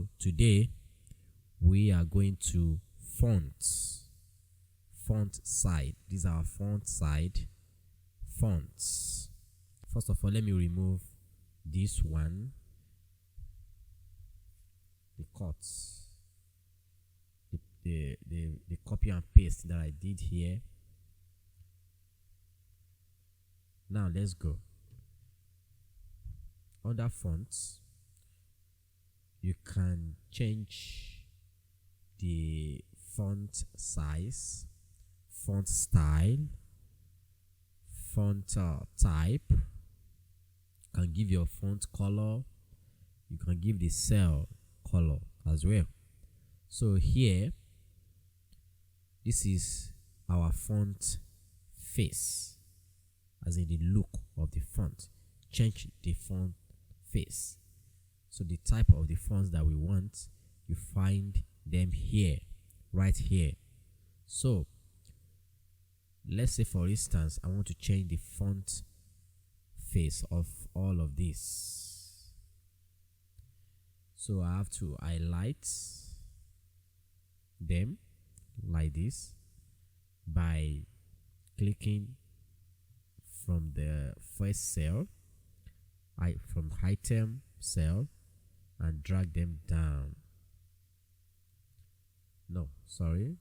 So today we are going to font side. These are font side fonts. First of all, let me remove this one, the cuts, the copy and paste that I did here. Now let's go. Under fonts, you can change the font size, font style, font type. You can give your font color. You can give the cell color as well. So here, this is our font face, as in the look of the font. Change the font face. So the type of the fonts that we want, you find them here, right here. So let's say, for instance, I want to change the font face of all of this. So I have to highlight them like this by clicking from the first cell, from item cell, and drag them down. No, sorry,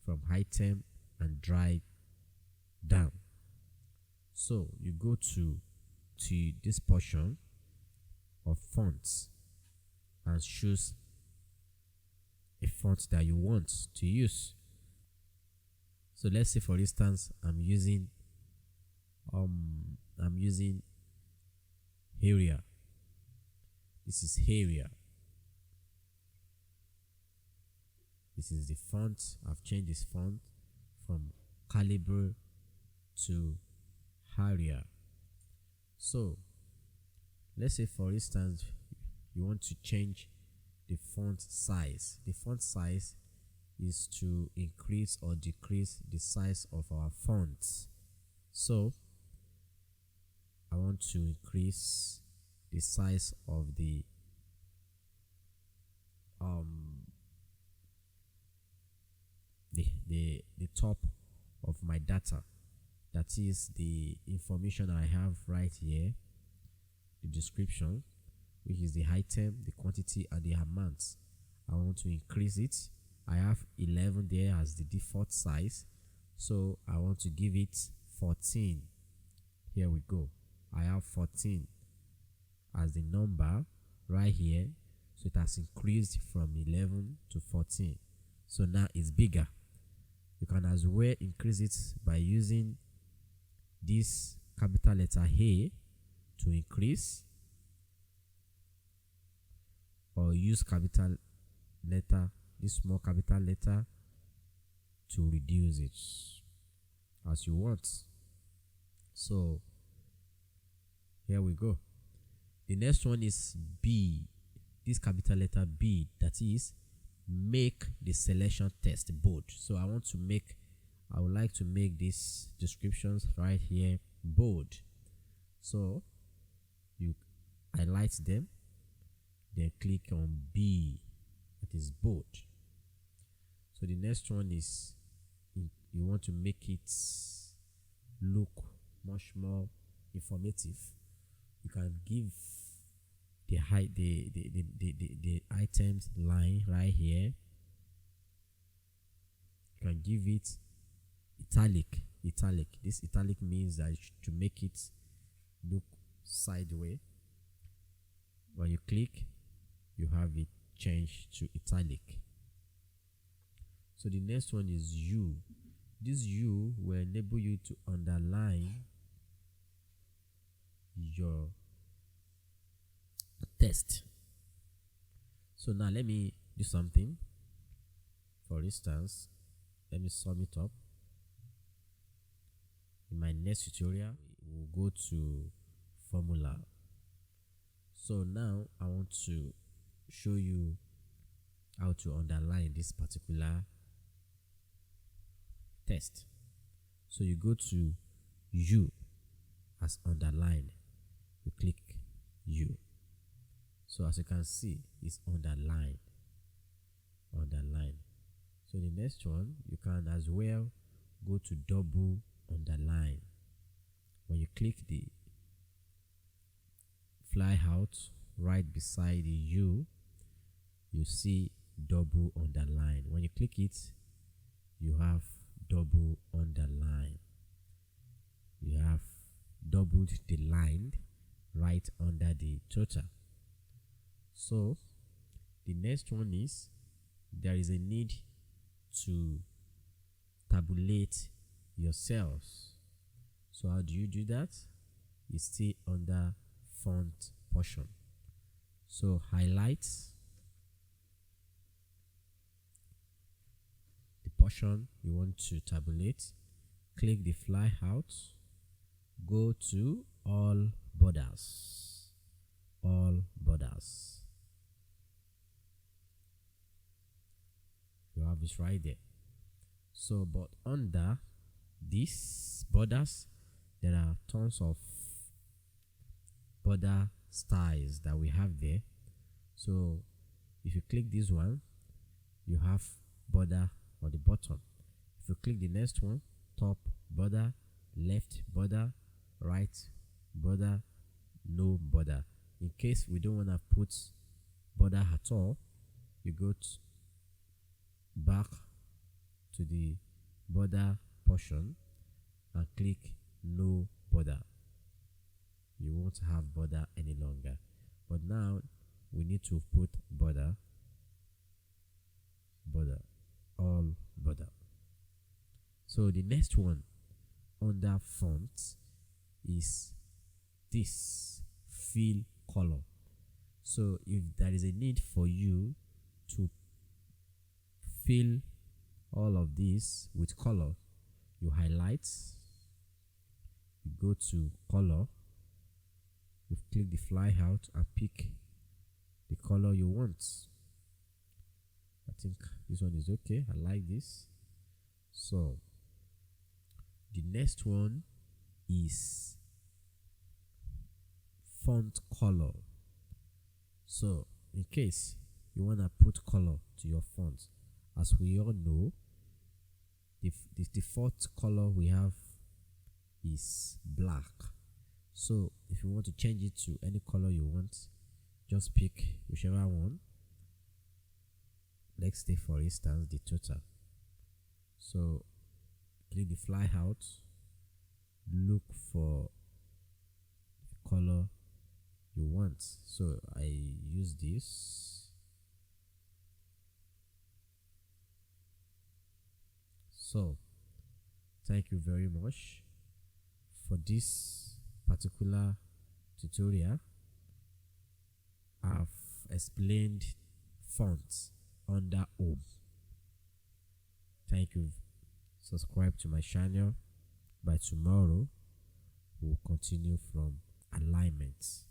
from item and drag down. So you go to this portion of fonts and choose a font that you want to use. So let's say, for instance, I'm using Area. This is Area. This is the font. I've changed this font from Calibre to Area. So let's say, for instance, you want to change the font size. The font size is to increase or decrease the size of our fonts. So I want to increase the size of the top of my data. That is the information I have right here, the description, which is the item, the quantity, and the amount. I want to increase it. I have 11 there as the default size, so I want to give it 14. Here we go. I have 14 as the number right here, so it has increased from 11 to 14. So now it's bigger. You can as well increase it by using this capital letter A to increase, or use capital letter, this small capital letter, to reduce it as you want. So here we go. The next one is B, this capital letter B, that is make the selection text bold. So I would like to make these descriptions right here bold. So you highlight them, then click on B, that is bold. So the next one is you want to make it look much more informative. You can give the items line right here. You can give it italic. This italic means that to make it look sideways. When you click, you have it changed to italic. So the next one is U. This U will enable you to underline your text. So now let me do something. For instance, let me sum it up. In my next tutorial, we'll go to formula. So now I want to show you how to underline this particular text. So you go to U as underline. You click U. So as you can see, it's underlined. Underline. So the next one, you can as well go to double underline. When you click the fly out right beside the U, you see double underline. When you click it, you have double underline. You have doubled the line right under the total. So the next one is there is a need to tabulate your cells. So how do you do that? It's still under font portion. So highlight the portion you want to tabulate, click the fly out, go to all borders. All borders. You have this right there. So but under these borders, there are tons of border styles that we have there. So if you click this one, you have border on the bottom. If you click the next one, top border, left border, right border, no border. In case we don't want to put border at all, you go back to the border portion and click no border. You won't have border any longer. But now we need to put border, all border. So the next one under font is this fill color. So if there is a need for you to fill all of this with color, you highlight, you go to color, you click the fly out and pick the color you want. I think this one is okay. I like this. So the next one is font color. So in case you want to put color to your font, as we all know, the default color we have is black. So if you want to change it to any color you want, just pick whichever one. Let's take for instance the total. So click the fly out, look for the color you want. So I use this. So thank you very much for this particular tutorial. I've explained fonts under home. Thank you. Subscribe to my channel. By tomorrow we'll continue from alignment.